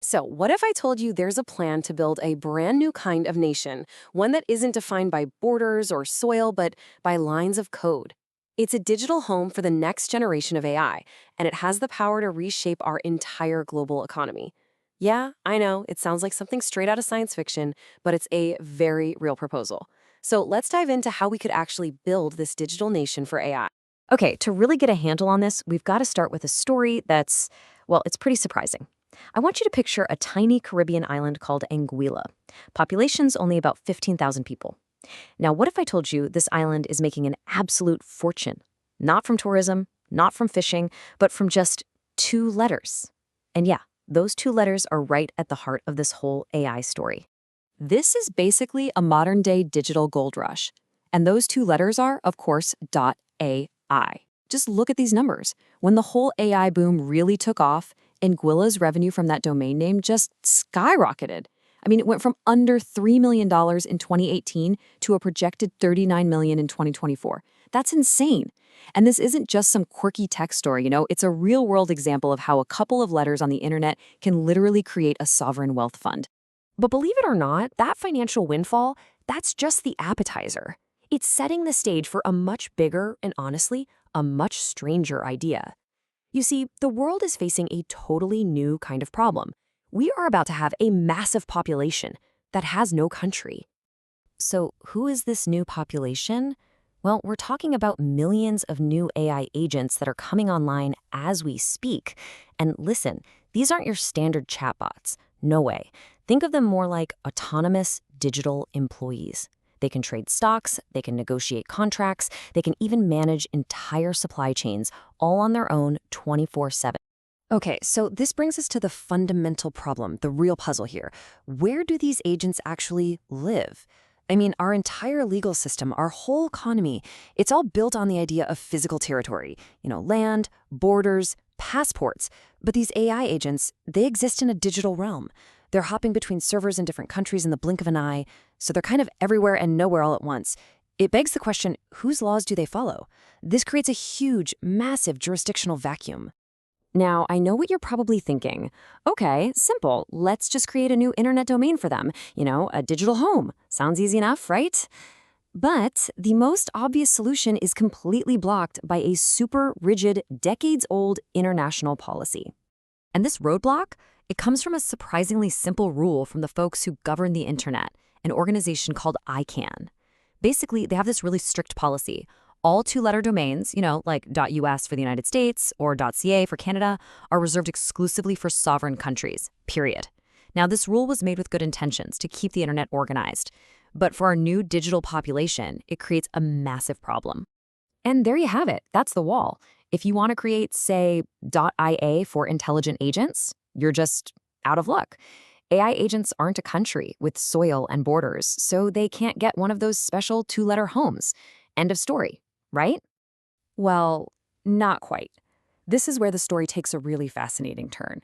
So, what if I told you there's a plan to build a brand new kind of nation, one that isn't defined by borders or soil, but by lines of code? It's a digital home for the next generation of AI, and it has the power to reshape our entire global economy. Yeah, I know, it sounds like something straight out of science fiction, but it's a very real proposal. So, let's dive into how we could actually build this digital nation for AI. Okay, to really get a handle on this, we've got to start with a story that's, well, it's pretty surprising. I want you to picture a tiny Caribbean island called Anguilla. Population's only about 15,000 people. Now, what if I told you this island is making an absolute fortune? Not from tourism, not from fishing, but from just two letters. And yeah, those two letters are right at the heart of this whole AI story. This is basically a modern day digital gold rush. And those two letters are, of course, .ai. Just look at these numbers. When the whole AI boom really took off, Anguilla's revenue from that domain name just skyrocketed. I mean, it went from under $3 million in 2018 to a projected $39 million in 2024. That's insane. And this isn't just some quirky tech story, it's a real world example of how a couple of letters on the internet can literally create a sovereign wealth fund. But believe it or not, that financial windfall, that's just the appetizer. It's setting the stage for a much bigger and honestly, a much stranger idea. You see, the world is facing a totally new kind of problem. We are about to have a massive population that has no country. So, who is this new population? Well, we're talking about millions of new AI agents that are coming online as we speak. And listen, these aren't your standard chatbots. No way. Think of them more like autonomous digital employees. They can trade stocks, they can negotiate contracts, they can even manage entire supply chains, all on their own 24/7. Okay, so this brings us to the fundamental problem, the real puzzle here. Where do these agents actually live? I mean, our entire legal system, our whole economy, it's all built on the idea of physical territory. Land, borders, passports. But these AI agents, they exist in a digital realm. They're hopping between servers in different countries in the blink of an eye, so they're kind of everywhere and nowhere all at once. It begs the question, whose laws do they follow? This creates a huge, massive jurisdictional vacuum. Now, I know what you're probably thinking. Okay, simple. Let's just create a new internet domain for them. A digital home. Sounds easy enough, right? But the most obvious solution is completely blocked by a super rigid, decades-old international policy. And this roadblock, it comes from a surprisingly simple rule from the folks who govern the internet, an organization called ICANN. Basically, they have this really strict policy. All two-letter domains, like .us for the United States or .ca for Canada, are reserved exclusively for sovereign countries, period. Now, this rule was made with good intentions to keep the internet organized. But for our new digital population, it creates a massive problem. And there you have it. That's the wall. If you want to create, say, .ia for intelligent agents, you're just out of luck. AI agents aren't a country with soil and borders, so they can't get one of those special two-letter homes. End of story. Right? Well, not quite. This is where the story takes a really fascinating turn.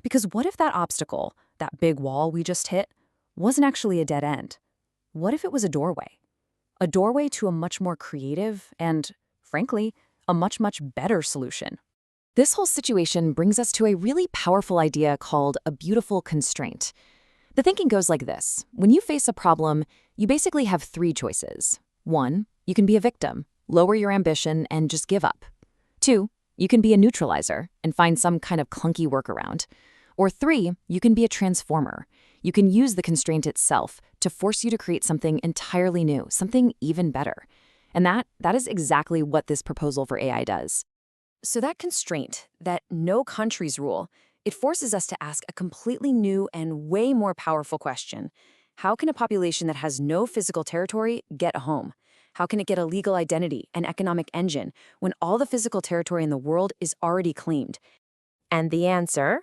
Because what if that obstacle, that big wall we just hit, wasn't actually a dead end? What if it was a doorway? A doorway to a much more creative and, frankly, a much, much better solution. This whole situation brings us to a really powerful idea called a beautiful constraint. The thinking goes like this. When you face a problem, you basically have three choices. 1, you can be a victim, lower your ambition, and just give up. 2, you can be a neutralizer and find some kind of clunky workaround. Or 3, you can be a transformer. You can use the constraint itself to force you to create something entirely new, something even better. And that is exactly what this proposal for AI does. So that constraint, that no countries rule, it forces us to ask a completely new and way more powerful question. How can a population that has no physical territory get a home? How can it get a legal identity, an economic engine, when all the physical territory in the world is already claimed? And the answer,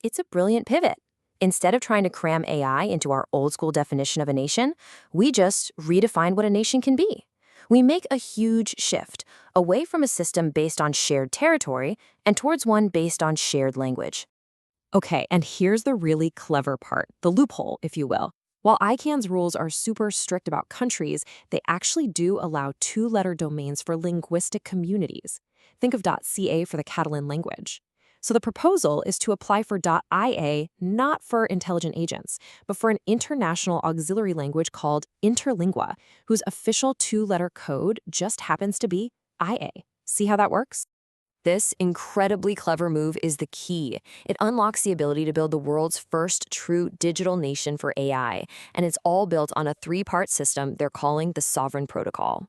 it's a brilliant pivot. Instead of trying to cram AI into our old school definition of a nation, we just redefine what a nation can be. We make a huge shift away from a system based on shared territory and towards one based on shared language. Okay, and here's the really clever part, the loophole, if you will. While ICANN's rules are super strict about countries, they actually do allow two-letter domains for linguistic communities. Think of .ca for the Catalan language. So the proposal is to apply for .ia not for intelligent agents, but for an international auxiliary language called Interlingua, whose official two-letter code just happens to be IA. See how that works? This incredibly clever move is the key. It unlocks the ability to build the world's first true digital nation for AI, and it's all built on a three-part system they're calling the Sovereign Protocol.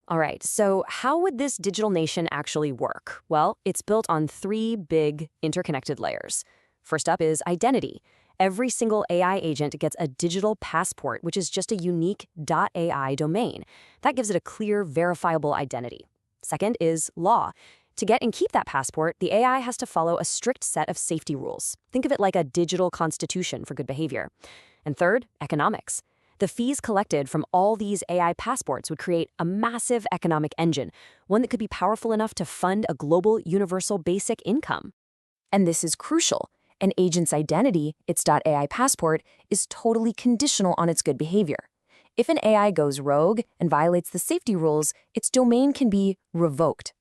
All right, so how would this digital nation actually work? Well, it's built on three big interconnected layers. First up is identity. Every single AI agent gets a digital passport, which is just a unique .ai domain. That gives it a clear, verifiable identity. Second is law. To get and keep that passport, the AI has to follow a strict set of safety rules. Think of it like a digital constitution for good behavior. And third, economics. The fees collected from all these AI passports would create a massive economic engine, one that could be powerful enough to fund a global universal basic income. And this is crucial. An agent's identity, its .ai passport, is totally conditional on its good behavior. If an AI goes rogue and violates the safety rules, its domain can be revoked.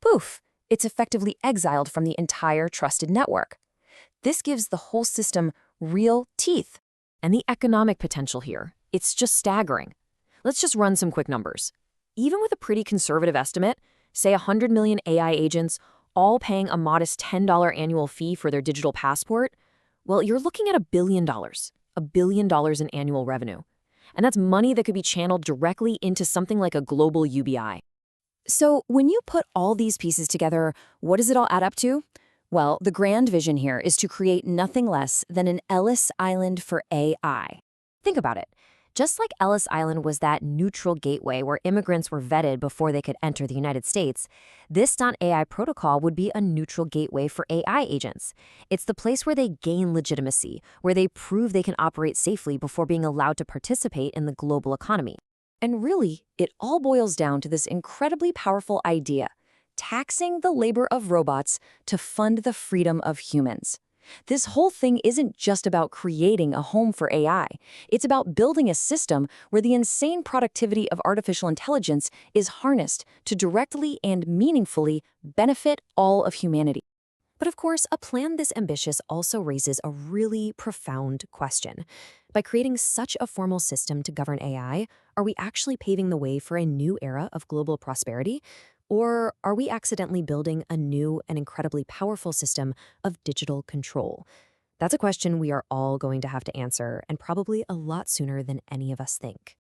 Poof! It's effectively exiled from the entire trusted network. This gives the whole system real teeth. And the economic potential here, it's just staggering. Let's just run some quick numbers. Even with a pretty conservative estimate, say 100 million AI agents, all paying a modest $10 annual fee for their digital passport, well, you're looking at $1 billion. $1 billion in annual revenue. And that's money that could be channeled directly into something like a global UBI. So when you put all these pieces together, what does it all add up to? Well, the grand vision here is to create nothing less than an Ellis Island for AI. Think about it. Just like Ellis Island was that neutral gateway where immigrants were vetted before they could enter the United States, this .ai protocol would be a neutral gateway for AI agents. It's the place where they gain legitimacy, where they prove they can operate safely before being allowed to participate in the global economy. And really, it all boils down to this incredibly powerful idea: taxing the labor of robots to fund the freedom of humans. This whole thing isn't just about creating a home for AI. It's about building a system where the insane productivity of artificial intelligence is harnessed to directly and meaningfully benefit all of humanity. But of course, a plan this ambitious also raises a really profound question. By creating such a formal system to govern AI, are we actually paving the way for a new era of global prosperity? Or are we accidentally building a new and incredibly powerful system of digital control? That's a question we are all going to have to answer, and probably a lot sooner than any of us think.